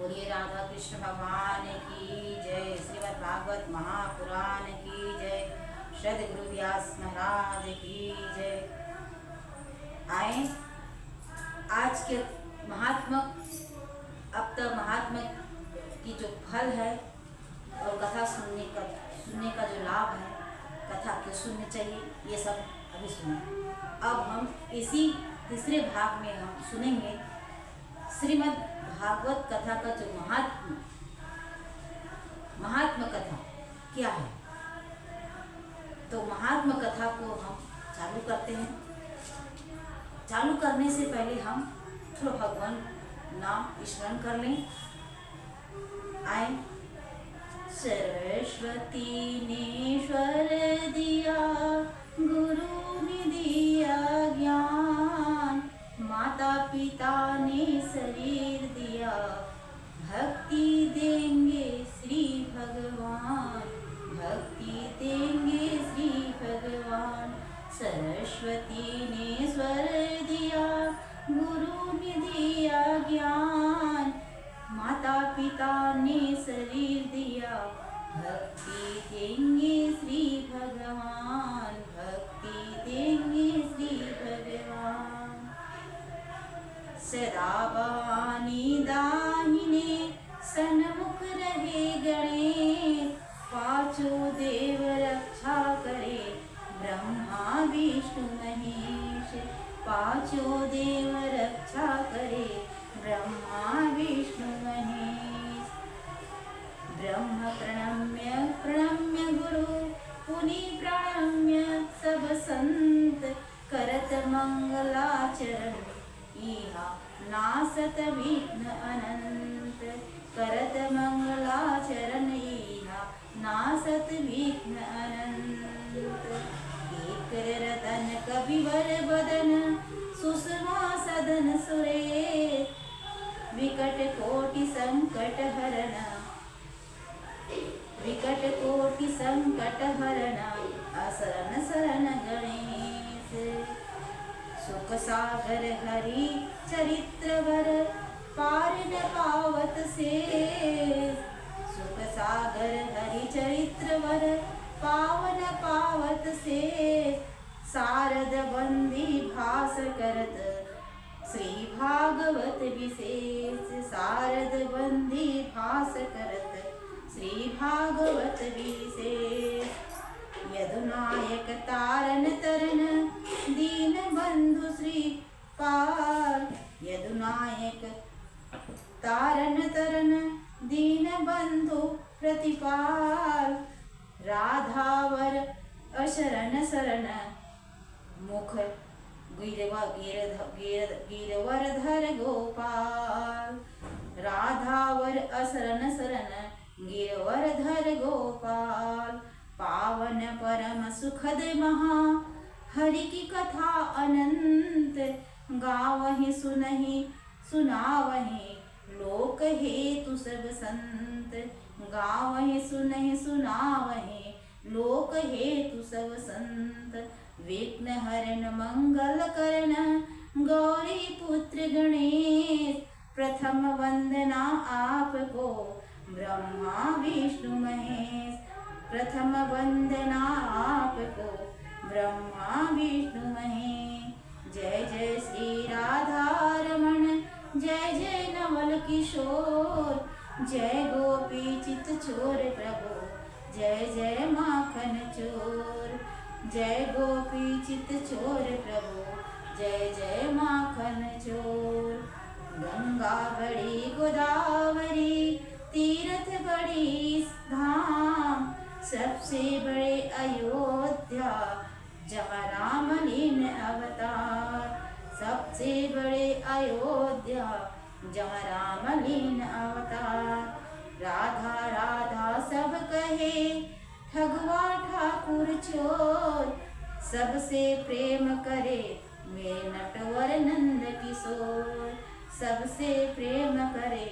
बोलिए राधा कृष्ण भगवान की जय। श्रीमद् भागवत महापुराण की जय। सद्गुरु व्यास महाराज की जय। आए आज के महात्मा, अब तक महात्मा की जो फल है और कथा सुनने का जो लाभ है, कथा क्यों सुननी चाहिए, ये सब अभी सुने। अब हम इसी तीसरे भाग में हम सुनेंगे श्रीमद् भागवत कथा का जो महात्मा कथा क्या है। तो महात्मा कथा को हम चालू करते हैं। चालू करने से पहले हम थोड़ा भगवान नाम स्मरण कर लें। आए। सरस्वती ने स्वर दिया, गुरु ने दिया ज्ञान, माता पिता ने शरीर दिया, भक्ति देंगे श्री भगवान, भक्ति देंगे श्री भगवान। सरस्वती ने स्वर दिया, गुरु ने दिया ज्ञान, माता पिता ने शरीर दिया, भक्ति देंगे श्री भगवान, भक्ति देंगे श्री भगवान। सदा वाणी दाहिने सन्मुख रहे गणेश, पांचों देव रक्षा करे ब्रह्मा विष्णु महेश, पांचों देव रक्षा करे ब्रह्मा विष्णु महेश। ब्रह्म प्रणम्य प्रणम्य गुरु, पुनि प्रणम्य सब संत, करत मंगलाचरण इहा नासत विघ्न अनंत, करत मंगलाचरण इहा नासत विघ्न अनंत। एक रतन कविवर बदन, सुषमा सदन सुरेश, विकट कोटि संकट हरण, विकट कोटि संकट हरण, असरण शरण गणेश। सुख सागर हरि चरित्रवर, पार न पावत से, सुख सागर हरि चरित्रवर, पावन पावत से। शारद बंदी भास करत श्री भागवत विशेष, शारद बंदी भास करत श्री भागवत विशेष। यदुनायक तारन तरन, दीन बंधु श्री पाल, यदुनायक तारन तरन, दीन बंधु प्रतिपाल। राधावर अशरण शरण, मुख गिरवरधर गोपाल, राधावर असरण शरण, गिरवरधर गोपाल। पावन परम सुखद महा, हरि की कथा अनंत, गावहि सुनहि सुनावहि लोक हेतु सब संत, गावहि सुनहि सुनावहि लोक हेतु सब संत। विघ्न हरण मंगल करण, गौरी पुत्र गणेश, प्रथम वंदना आपको ब्रह्मा विष्णु महेश, प्रथम वंदना आपको ब्रह्मा विष्णु महेश। जय जय श्री राधा रमण, जय जय नवल किशोर, जय गोपी चित चोर प्रभु, जय जय माखन चोर, जय गोपी चित चोर प्रभु, जय जय माखन चोर। गंगा बड़ी गोदावरी, तीर्थ बड़ी धाम, सबसे बड़े अयोध्या, जहाँ राम लीन अवतार, सबसे बड़े अयोध्या, जहाँ राम लीन अवतार। राधा राधा सब कहे, ठगवा ठाकुर चोर, सबसे प्रेम करे मेरे नटवर नंद किशोर, सबसे प्रेम करे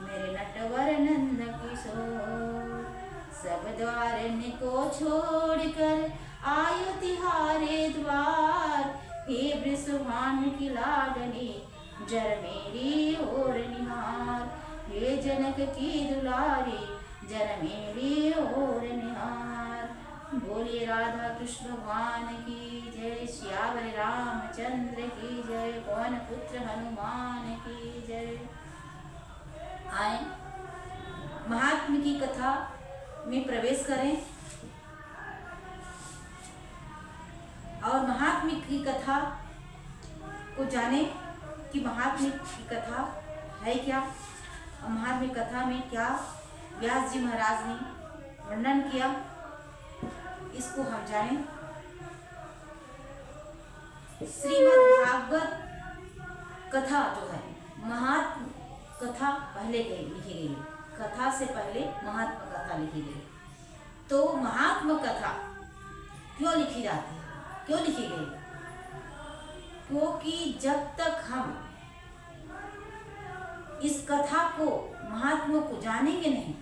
मेरे नटवर नंद किशोर। सब द्वार को छोड़कर आयो तिहारे द्वार, हे वृषभान की लाडली जर मेरी ओर निहार, हे जनक की दुलारी, जनमेली और निहार। बोलिए राधा कृष्ण भगवान की जय, श्यावर रामचंद्र की जय, पवन पुत्र हनुमान की जय। आए महात्म्य की कथा में प्रवेश करें और महात्म्य की कथा को जाने कि महात्म्य की कथा है क्या और महात्म्य कथा में क्या व्यास जी महाराज ने वर्णन किया, इसको हम जानें। श्रीमद् भागवत कथा जो है, महात्म्य कथा पहले लिखी गई, कथा से पहले महात्म्य कथा लिखी गई। तो महात्म्य कथा क्यों लिखी जाती है, क्यों लिखी गई? क्योंकि जब तक हम इस कथा को, महात्म्य को जानेंगे नहीं,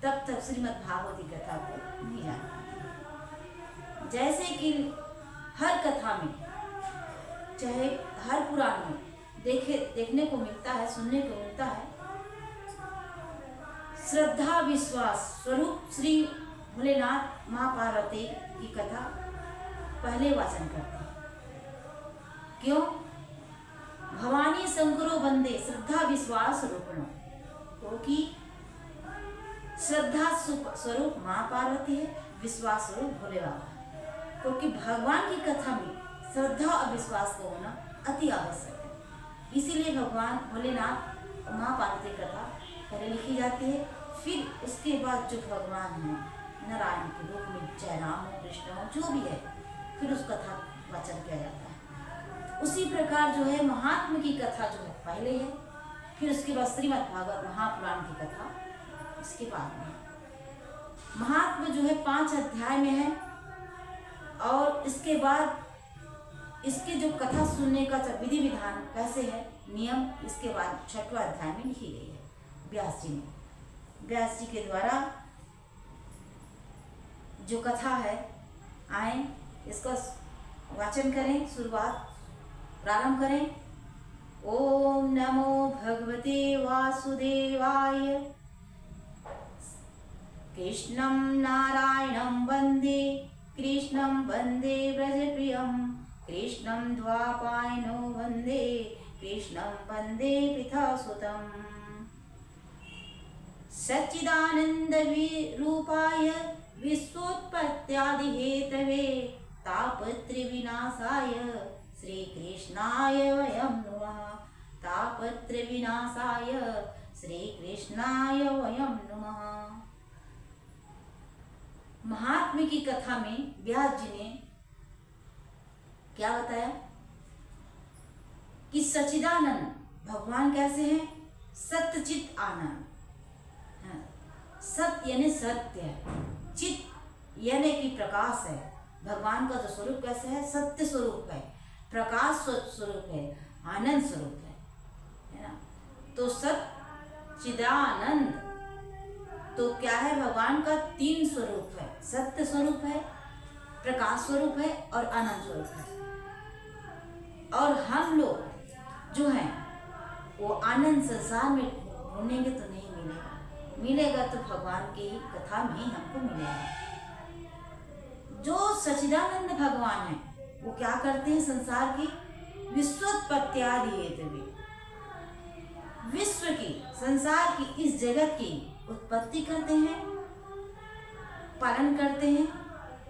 तब तक श्रीमद् भागवत कथा को नहीं जानेंगे। जैसे कि हर कथा में, चाहे हर पुराण में देखने को मिलता है, सुनने को मिलता है, श्रद्धा विश्वास स्वरूप श्री भोलेनाथ माँ पार्वती की कथा पहले वाचन करते हैं। क्यों? भवानी शंकरो वंदे श्रद्धा विश्वास रूपणो, क्योंकि श्रद्धा स्वरूप माँ पार्वती है, विश्वास स्वरूप भोले बाबा। क्योंकि भगवान की कथा में श्रद्धा और विश्वास का होना अति आवश्यक है, इसीलिए भगवान भोलेनाथ और माँ पार्वती कथा पहले लिखी जाती है। फिर उसके बाद जो भगवान है नारायण के रूप में, चाहे राम हो कृष्ण हो जो भी है, फिर उस कथा वाचन किया जाता है। उसी प्रकार जो है महात्म्य की कथा जो है पहले है, फिर उसके बाद श्रीमद् भागवत महापुराण की कथा इसके बाद में। महात्म्य जो है 5 अध्याय में है और इसके बाद इसके जो कथा सुनने का विधि विधान कैसे है, नियम, इसके बाद 6वां अध्याय में लिखी गई है व्यास जी ने। व्यास जी के द्वारा जो कथा है, आए इसका वाचन करें, शुरुआत प्रारंभ करें। ओम नमो भगवते वासुदेवाय, कृष्णं नारायणं वंदे, कृष्णं वंदे व्रजप्रियं, कृष्णं द्वापायनो वंदे, कृष्णं वंदे पितासुतम्। सच्चिदानंद रूपाय विश्वोत्पत्त्यादि हेतवे, तापत्र विनाशाय श्री कृष्णाय वयं नमः, तापत्र विनाशाय श्री कृष्णाय वयं नमः। महात्म्य की कथा में व्यास जी ने क्या बताया कि सच्चिदानंद भगवान कैसे हैं? सत्यचित आनंद। सत्य यानी सत्य है, चित यानी कि प्रकाश है। भगवान का जो स्वरूप कैसे है? सत्य स्वरूप है, प्रकाश स्वरूप है, आनंद स्वरूप है ना। तो सच्चिदानंद तो क्या है? भगवान का 3 स्वरूप है, सत्य स्वरूप है, प्रकाश स्वरूप है और आनंद स्वरूप है। और हम लोग जो हैं वो आनंद संसार में ढूंढेंगे तो नहीं मिलेगा, मिलेगा तो भगवान की कथा में ही हमको मिलेगा। जो सच्चिदानंद भगवान है वो क्या करते हैं? संसार की विश्वोत्पत्त्यादि हेतवे, विश्व की, संसार की, इस जगत की उत्पत्ति करते हैं, पालन करते हैं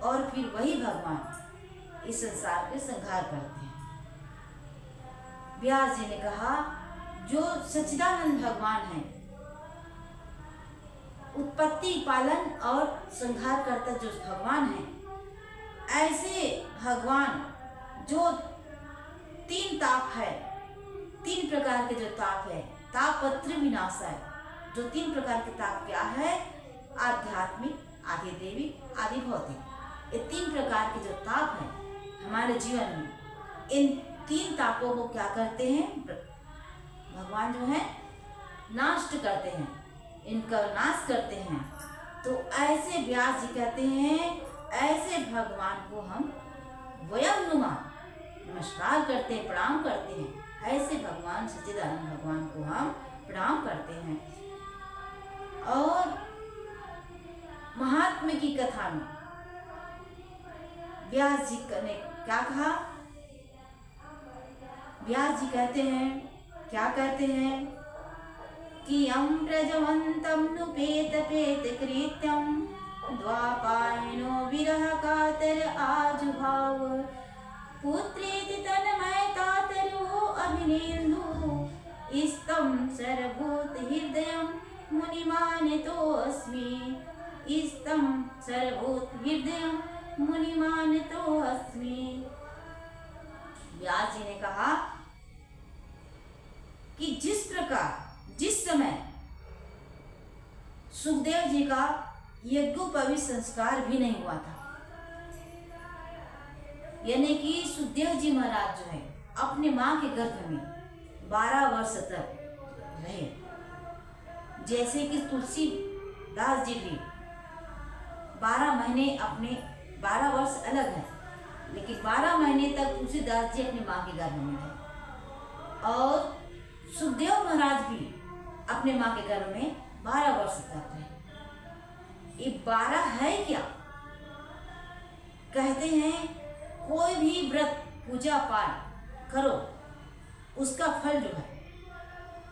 और फिर वही भगवान इस संसार के संहार करते हैं। व्यास जी ने कहा जो सच्चिदानंद भगवान है, उत्पत्ति, पालन और संहार करता जो भगवान है, ऐसे भगवान जो 3 ताप है, 3 प्रकार के जो ताप है, तापत्र विनाशाय, जो 3 प्रकार के ताप क्या है? आध्यात्मिक, आदि देवी, आदि भौतिक। ये 3 प्रकार के जो ताप है हमारे जीवन में, इन 3 तापों को क्या करते हैं? भगवान जो है नष्ट करते हैं, इनका नाश करते हैं। तो ऐसे व्यास जी कहते हैं ऐसे भगवान को हम वयं नुमा नमस्कार करते हैं, प्रणाम करते हैं। ऐसे भगवान सच्चिदानंद भगवान को हम प्रणाम करते हैं। व्यास जी ने क्या कहा? व्यास जी कहते हैं, क्या कहते हैं कि यम प्रजवंतम नुपेत पेत कृत्यम द्वापायनो विरह कातर आजुभाव पुत्रेति तन्मयता तरो अभिनेन्दु इस्तम सर्वभूत हृदयम मुनिमानितोऽस्मि इस्तम सर्वभूत हृदयम मुनिमानितोऽस्मि। व्यास जी ने कहा कि जिस समय सुखदेव जी का यज्ञोपवीत संस्कार भी नहीं हुआ था, यानी कि सुखदेव जी महाराज जो है अपने माँ के गर्भ में 12 वर्ष तक रहे। जैसे कि तुलसीदास जी भी 12 महीने अपने 12 वर्ष अलग है, लेकिन 12 महीने तक तुलसीदास जी अपनी माँ के गर्भ में रहे और सुखदेव महाराज भी अपने माँ के गर्भ में 12 वर्ष तक रहे। ये 12 है क्या? कहते हैं कोई भी व्रत पूजा पाठ करो, उसका फल जो है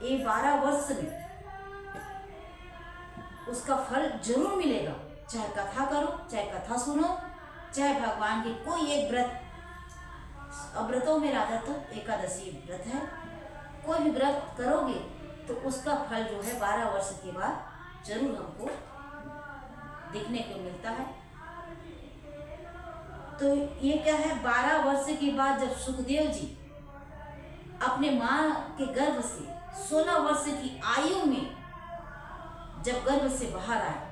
ये 12 वर्ष में उसका फल जरूर मिलेगा। चाहे कथा करो, चाहे कथा सुनो, चाहे भगवान की कोई एक व्रत, व्रतों में राजा तो एकादशी व्रत है, कोई भी व्रत करोगे तो उसका फल जो है 12 वर्ष के बाद जरूर हमको दिखने को मिलता है। तो ये क्या है, 12 वर्ष के बाद जब सुखदेव जी अपने माँ के गर्भ से 16 वर्ष की आयु में जब गर्भ से बाहर आए,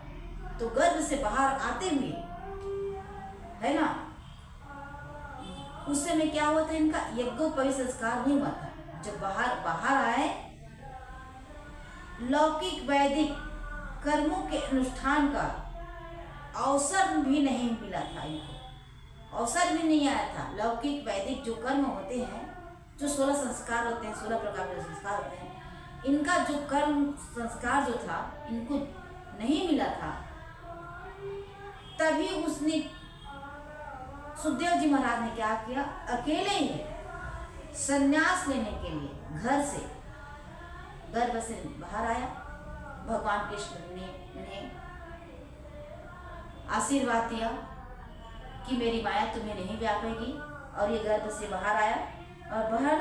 तो गर्भ से बाहर आते हुए है ना, उस समय क्या हुआ था, इनका यज्ञोपवीत संस्कार नहीं हुआ था। जब बाहर आए, लौकिक वैदिक कर्मों के अनुष्ठान का अवसर भी नहीं मिला था इनको, अवसर भी नहीं आया था। लौकिक वैदिक जो कर्म होते हैं, जो 16 संस्कार होते हैं, 16 प्रकार के संस्कार होते हैं, इनका जो कर्म संस्कार जो था इनको नहीं मिला था। तभी उसने सुखदेव जी महाराज ने क्या किया, अकेले ही संन्यास लेने के लिए घर से गर्भ से बाहर आया। भगवान कृष्ण ने उन्हें आशीर्वाद दिया कि मेरी माया तुम्हें नहीं व्यापेगी, और ये गर्भ से बाहर आया। और बाहर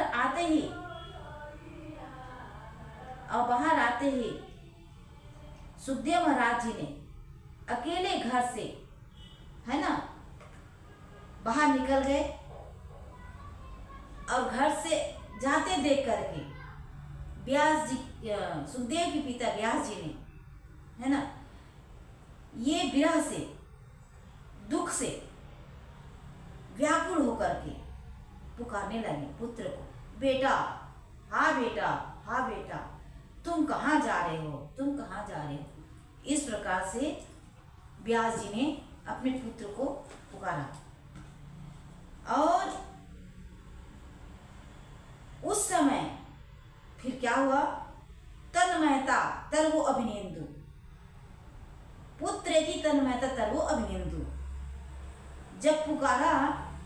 आते ही सुखदेव महाराज जी ने अकेले घर से है ना बाहर निकल गए, और घर से जाते देख करके व्यास जी, सुखदेव के पिता व्यास जी ने है ना ये विरह से, दुख से व्याकुल होकर के पुकारने लगे पुत्र को, बेटा, हाँ बेटा, हाँ बेटा, तुम कहाँ जा रहे हो, तुम कहाँ जा रहे हो। इस प्रकार से व्यास जी ने अपने पुत्र को पुकारा। और उस समय फिर क्या हुआ, तन्मयता तरवो अभिनेन्दु, पुत्र की तन्मयता तरवो अभिनेन्दु। जब पुकारा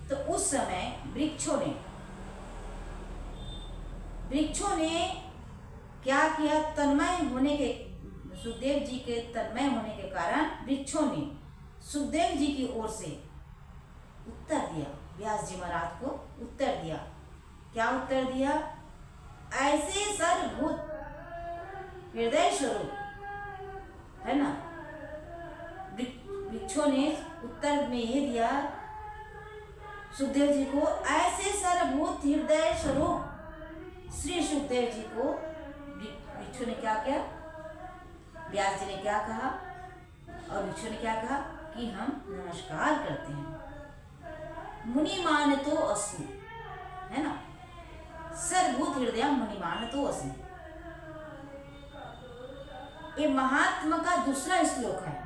तो उस समय वृक्षों ने क्या किया, तन्मय होने के, सुखदेव जी के तन्मय होने के कारण वृक्षों ने सुखदेव जी की ओर से उत्तर दिया, व्यास जी महाराज को उत्तर दिया। क्या उत्तर दिया, ऐसे सर्वभूत हृदय स्वरूप है ना, वृक्षों ने उत्तर में यह दिया सुखदेव जी को, ऐसे सर्वभूत हृदय स्वरूप श्री सुखदेव जी को वृक्षों ने क्या किया, व्यास जी ने क्या कहा, और वृक्षों ने क्या कहा कि हम नमस्कार करते हैं। मुनि मानतो अस्मि, है ना, सर्वभूत हृदय मुनि मानतो अस्मि। ये महात्मा का दूसरा श्लोक है,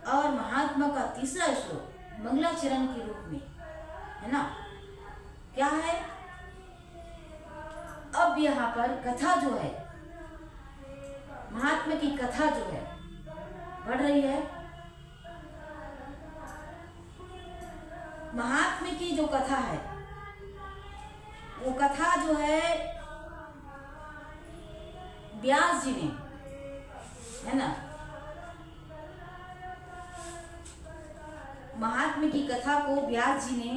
और महात्मा का तीसरा श्लोक मंगलाचरण के रूप में है ना, क्या है। अब यहाँ पर कथा जो है, महात्मा की कथा जो है बढ़ रही है। जो कथा है वो कथा जो है व्यास जी ने, है ना, महात्मा की कथा को व्यास जी ने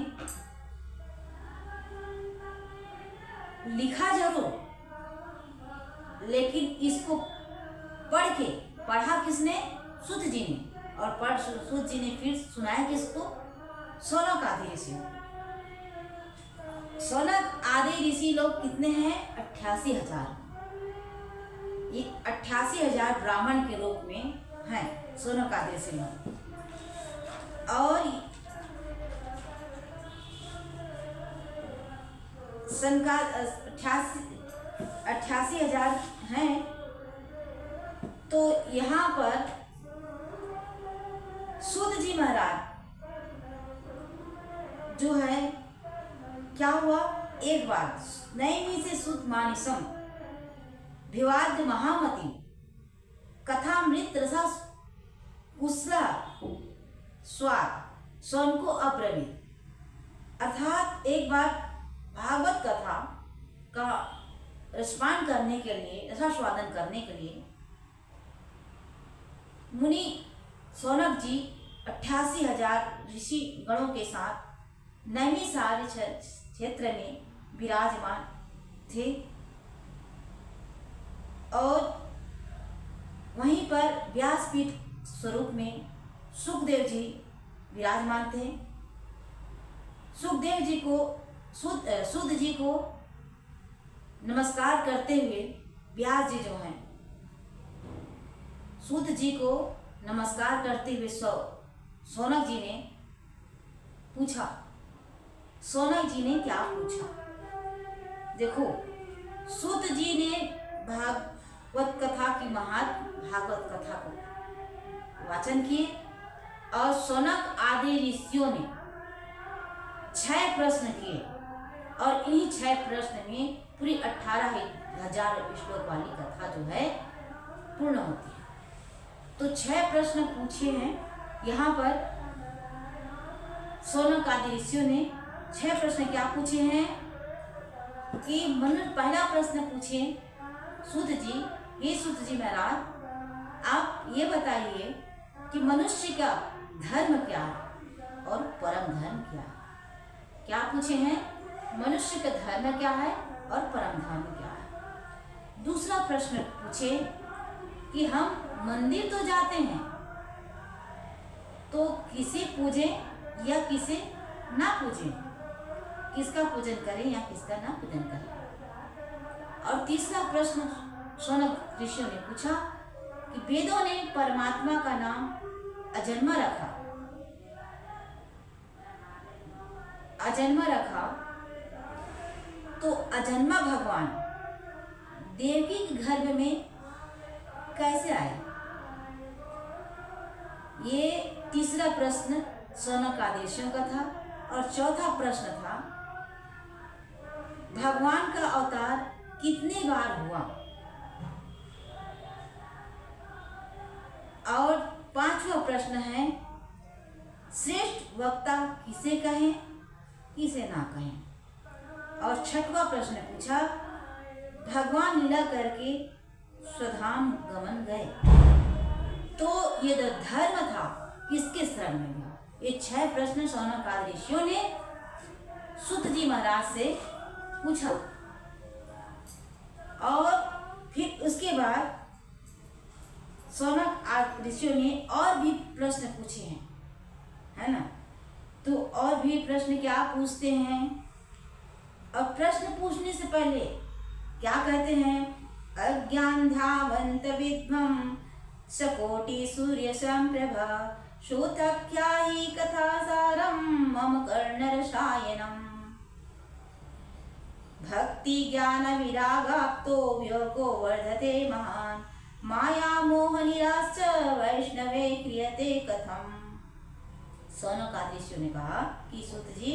लिखा जरूर, लेकिन इसको पढ़ा किसने? सूत जी ने। और सूत जी ने फिर सुनाया किसको? सौनक आदि ऋषि। सौनक आदि ऋषि लोग कितने हैं? 88,000। ये 88,000 ब्राह्मण के रूप में हैं सौनक आदि ऋषि लोग। और संका 88,000 हैं। तो यहाँ पर सूत जी महाराज जो है, क्या हुआ? एक बार नैमी से सूत मानिसम विवाद महामति कथामृत रसा कुशला स्वाद स्वयं को अब्रवीत। अर्थात एक बार भागवत कथा का रसपान करने के लिए, रसास्वादन करने के लिए मुनि सौनक जी 88,000 ऋषि गणों के साथ नैमिषारण्य क्षेत्र में विराजमान थे। और वहीं पर व्यासपीठ स्वरूप में सुखदेव जी विराजमान थे। सुखदेव जी को सूत जी को नमस्कार करते हुए व्यास जी जो हैं, सूत जी को नमस्कार करते हुए सौनक जी ने पूछा। सौनक जी ने क्या पूछा? देखो, सूत जी ने भागवत कथा की भागवत कथा को वाचन किए और सौनक आदि ऋषियों ने 6 प्रश्न किए और इन्हीं 6 प्रश्न में पूरी 18,000 श्लोक वाली कथा जो है पूर्ण होती है। तो 6 प्रश्न पूछे हैं यहाँ पर सौनक आदि ऋषियों ने। 6 प्रश्न क्या पूछे हैं कि पहला प्रश्न पूछे सूत जी, ये सूत जी महाराज आप ये बताइए कि मनुष्य का धर्म क्या है और परम धर्म क्या है? क्या पूछे हैं? मनुष्य का धर्म क्या है और परम धर्म क्या है। दूसरा प्रश्न पूछे कि हम मंदिर तो जाते हैं, तो किसे पूजें या किसे ना पूजें, किसका पूजन करें या किसका ना पूजन करें। और तीसरा प्रश्न सौनक ऋषियों ने पूछा कि वेदों ने परमात्मा का नाम अजन्मा रखा, तो अजन्मा भगवान देवकी के गर्भ में कैसे आए? ये तीसरा प्रश्न सौनक आदि ऋषियों का था। और चौथा प्रश्न था भगवान का अवतार कितने बार हुआ। और 5वां प्रश्न है श्रेष्ठ वक्ता किसे कहें किसे ना कहें। और 6वां प्रश्न पूछा भगवान लीला करके स्वधाम गमन गए, तो ये जो धर्म था किसके शरण में गया। ये 6 प्रश्न सौनक आदि ऋषियों ने सूत जी महाराज से पूछा। और फिर उसके बाद सौनक आदि ऋषियों ने और भी प्रश्न पूछे हैं, है ना। तो और भी प्रश्न क्या पूछते हैं? और प्रश्न पूछने से पहले क्या कहते हैं? अज्ञान धावंत विद्वम सकोटि सूर्य संप्रभा श्रोतख्यायि कथा सारम मम कर्ण रसायनम भक्ति ज्ञान विरागाप्तो वियोगो वर्धते महान माया मोह निराश्च वैष्णवे क्रियते कथम। सौनक आदि ऋषियों ने कहा कि सूत जी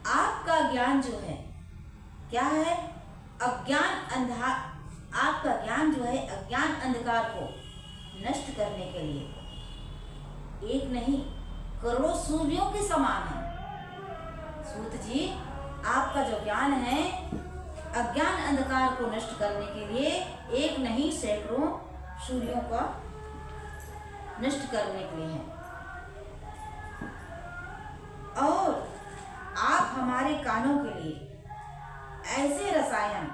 आपका ज्ञान जो है क्या है? आपका ज्ञान जो है अज्ञान अंधकार को नष्ट करने के लिए एक नहीं करोड़ों सूर्यों के समान है, सूत जी, आपका जो ज्ञान है अज्ञान अंधकार को नष्ट करने के लिए एक नहीं सैकड़ों सूर्यों का नष्ट करने के लिए है। और आप हमारे कानों के लिए ऐसे रसायन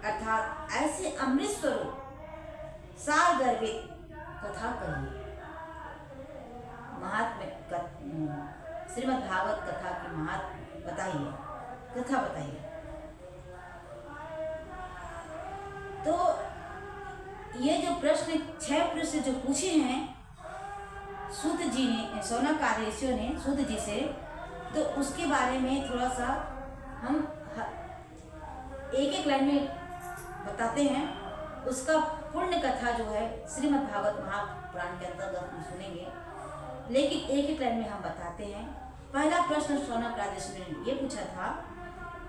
अर्थात ऐसे अमृत स्वरूप सार गर्भित कथा कहिए। महात्म्य श्रीमद् भागवत कथा की महात्म्य बताइए, कथा बताइए। तो ये जो प्रश्न 6 प्रश्न जो पूछे हैं सूत जी ने, शौनक आदेशियों ने सूत जी से, तो उसके बारे में थोड़ा सा हम एक एक लाइन में बताते हैं। उसका पूर्ण कथा जो है श्रीमद् भागवत महापुराण के अंतर्गत हम सुनेंगे, लेकिन एक एक लाइन में हम बताते हैं। पहला प्रश्न शौनक आदेशियों ने ये पूछा था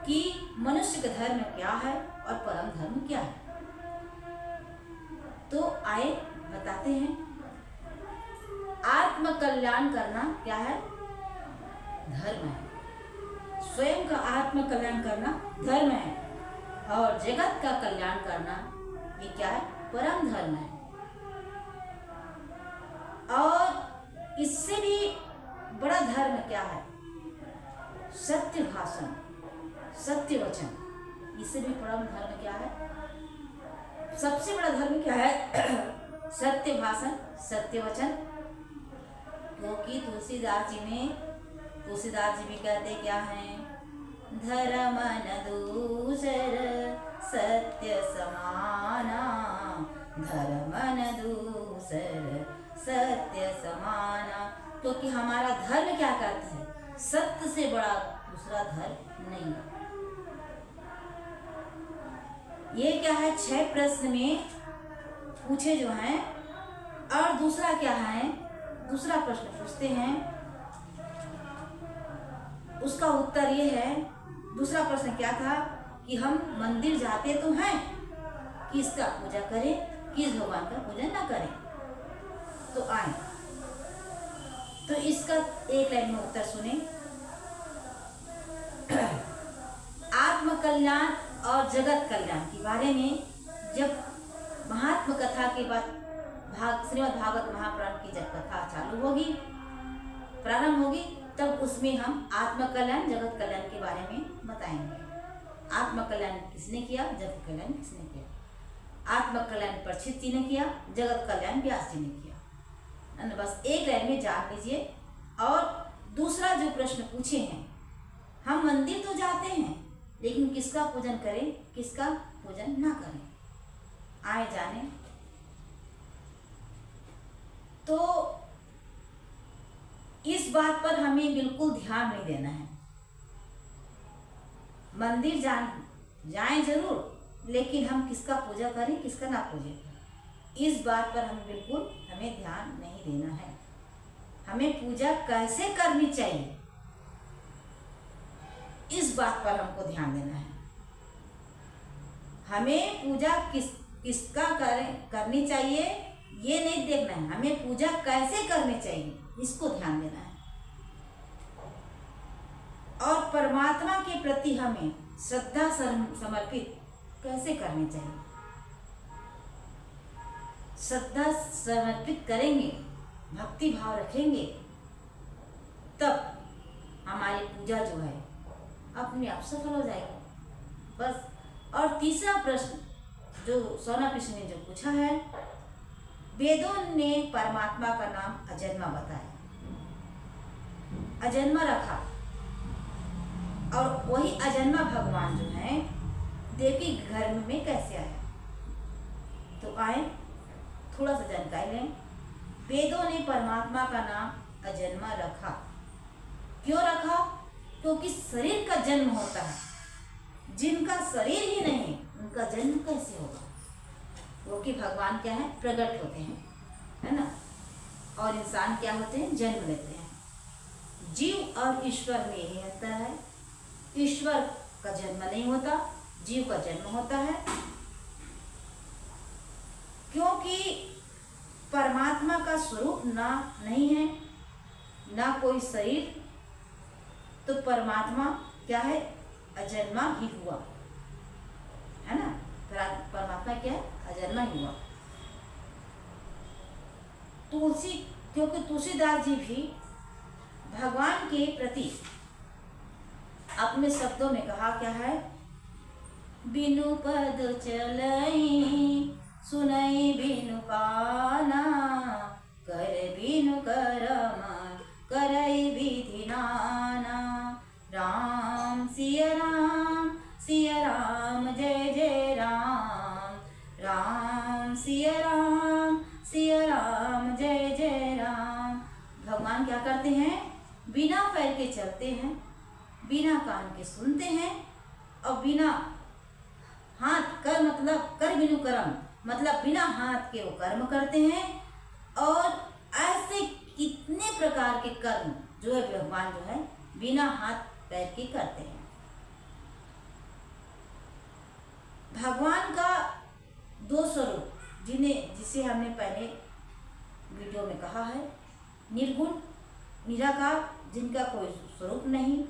कि मनुष्य का धर्म क्या है और परम धर्म क्या है। तो आए बताते हैं। आत्म कल्याण करना क्या है? धर्म है। स्वयं का आत्म कल्याण करना धर्म है, और जगत का कल्याण करना ये क्या है? परम धर्म है। और इससे भी बड़ा धर्म क्या है? सत्य भाषण, सत्य वचन। इससे भी परम धर्म क्या है? सबसे बड़ा धर्म क्या है? सत्य भाषण, सत्य वचन। क्योंकि तुलसीदास जी भी कहते क्या हैं? धर्म न दूसर सत्य समाना, धर्म न दूसर सत्य समाना। क्योंकि हमारा धर्म क्या कहता है? सत्य से बड़ा दूसरा धर्म नहीं है। ये क्या है? 6 प्रश्न में पूछे जो हैं। और दूसरा क्या है? दूसरा प्रश्न पूछते हैं, उसका उत्तर ये है। दूसरा प्रश्न क्या था कि हम मंदिर जाते तो हैं, किसका पूजा करें, किस भगवान का पूजन ना करें। तो आए तो इसका एक लाइन में उत्तर सुने। आत्म कल्याण और जगत कल्याण के बारे में जब महात्म कथा के बाद श्रीमद् भागवत महापुराण की जब कथा चालू होगी, प्रारंभ होगी, तब उसमें हम आत्म कल्याण जगत कल्याण के बारे में बताएंगे। आत्म कल्याण किसने किया, जगत कल्याण किसने किया। आत्म कल्याण परीक्षित जी ने किया, जगत कल्याण व्यास जी ने किया। बस एक लाइन में जान लीजिए। और दूसरा जो प्रश्न पूछे हैं, हम मंदिर तो जाते हैं, लेकिन किसका पूजन करें, किसका पूजन ना करें। आए जाने। तो इस बात पर हमें बिल्कुल ध्यान नहीं देना है। मंदिर जाएं जरूर, लेकिन हम किसका पूजा करें, किसका ना पूजा करें, इस बात पर हमें ध्यान नहीं देना है। हमें पूजा कैसे करनी चाहिए, इस बात पर हमको ध्यान देना है। हमें पूजा किसका करनी चाहिए ये नहीं देखना है, हमें पूजा कैसे करनी चाहिए इसको ध्यान देना है। और परमात्मा के प्रति हमें श्रद्धा समर्पित कैसे करनी चाहिए। श्रद्धा समर्पित करेंगे, भक्ति भाव रखेंगे, तब हमारी पूजा जो है अपने आप सफल हो जाएगी। बस। और तीसरा प्रश्न जो शौनक ऋषि ने जो पूछा है, वेदों ने परमात्मा का नाम अजन्मा बताया, अजन्मा रखा, और वही अजन्मा भगवान जो है देवी घर में कैसे आया। तो आए थोड़ा सा जानकारी लें। वेदों ने परमात्मा का नाम अजन्मा रखा। क्यों रखा? क्योंकि शरीर का जन्म होता है, जिनका शरीर ही नहीं उनका जन्म कैसे होगा। वो कि भगवान क्या है? प्रकट होते हैं, है ना। और इंसान क्या होते हैं? जन्म लेते हैं। जीव और ईश्वर में यही अंतर है। ईश्वर का जन्म नहीं होता, जीव का जन्म होता है। क्योंकि परमात्मा का स्वरूप ना नहीं है, ना कोई शरीर, तो परमात्मा क्या है, अजन्मा ही हुआ, है ना। परमात्मा क्या है, अजन्मा ही हुआ। तुलसी, क्योंकि तुलसीदास जी भी भगवान के प्रति अपने शब्दों में कहा क्या है, बिनु पद चलई सुनई बिनु काना, कर बिनु करम करई विधि नाना। राम सिया राम जय जय राम, राम सिया राम जय जय राम। भगवान क्या करते हैं, बिना पैर के चलते हैं, बिना कान के सुनते हैं, और बिना हाथ कर मतलब कर बिनु कर्म, मतलब बिना हाथ के वो कर्म करते हैं। और ऐसे कितने प्रकार के कर्म जो है भगवान जो है बिना हाथ पैर के करते हैं। भगवान का दो स्वरूप जिसे हमने पहले वीडियो में कहा है, निर्गुण निराकार जिनका कोई स्वरूप नहीं,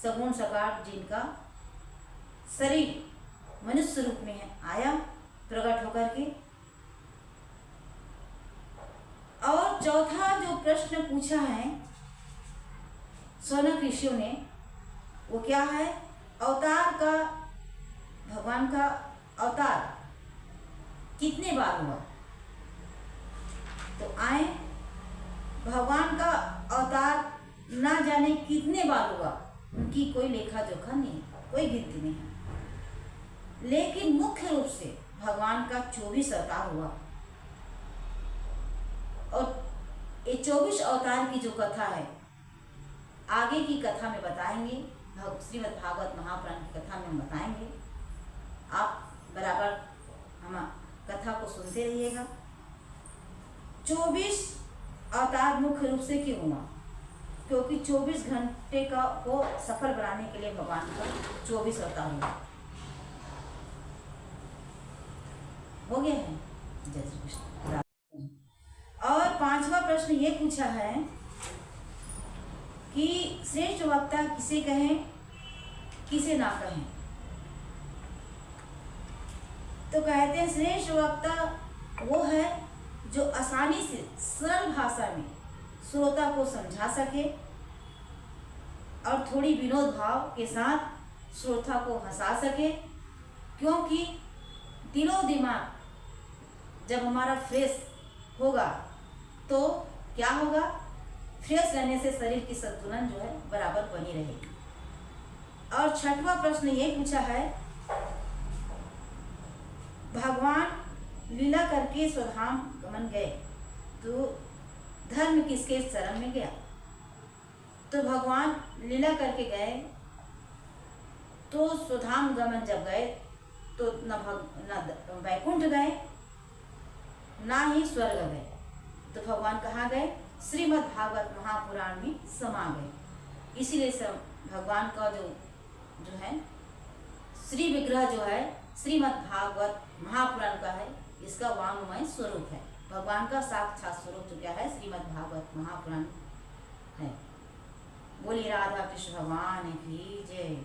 सगुण साकार जिनका शरीर मनुष्य रूप में है, आया प्रकट होकर के। और चौथा जो प्रश्न पूछा है सोनक ऋषियों ने, वो क्या है, अवतार का, भगवान का अवतार कितने बार हुआ। तो आए, भगवान का अवतार ना जाने कितने बार हुआ, उनकी कोई लेखा जोखा नहीं, कोई गिनती नहीं है। लेकिन मुख्य रूप से भगवान का 24 अवतार हुआ। और ये 24 अवतार की जो कथा है, आगे की कथा में बताएंगे, श्रीमद् भागवत महापुराण की कथा में हम बताएंगे। आप बराबर हम कथा को सुनते रहिएगा। 24 अवतार मुख्य रूप से क्यों हुआ, क्योंकि 24 घंटे का को सफल बनाने के लिए भगवान का 24 अवतार हुआ। हो गया है, जय श्री कृष्ण। और पांचवा प्रश्न ये पूछा है कि श्रेष्ठ वक्ता किसे कहें, किसे ना कहें। तो कहते हैं श्रेष्ठ वक्ता वो है जो आसानी से सरल भाषा में श्रोता को समझा सके और थोड़ी विनोद भाव के साथ श्रोता को हंसा सके। क्योंकि दिलो दिमाग जब हमारा फ्रेश होगा तो क्या होगा, फ्रेश रहने से शरीर की संतुलन जो है बराबर बनी रहेगी। और छठवां प्रश्न ये पूछा है, भगवान लीला करके स्वधाम गमन गए तो धर्म किसके शरण में गया। तो भगवान लीला करके गए तो स्वधाम गमन जब गए तो न वैकुंठ गए ना ही स्वर्ग गए, तो भगवान कहाँ गए, श्रीमद् भागवत महापुराण में समा गए। इसीलिए भगवान का जो है श्री विग्रह जो है श्रीमद् भागवत महापुराण का है, इसका वांगमय स्वरूप है। भगवान का साक्षात स्वरूप तो क्या है, श्रीमद् भागवत महापुराण है। बोलिए राधा कृष्ण भगवान की जय।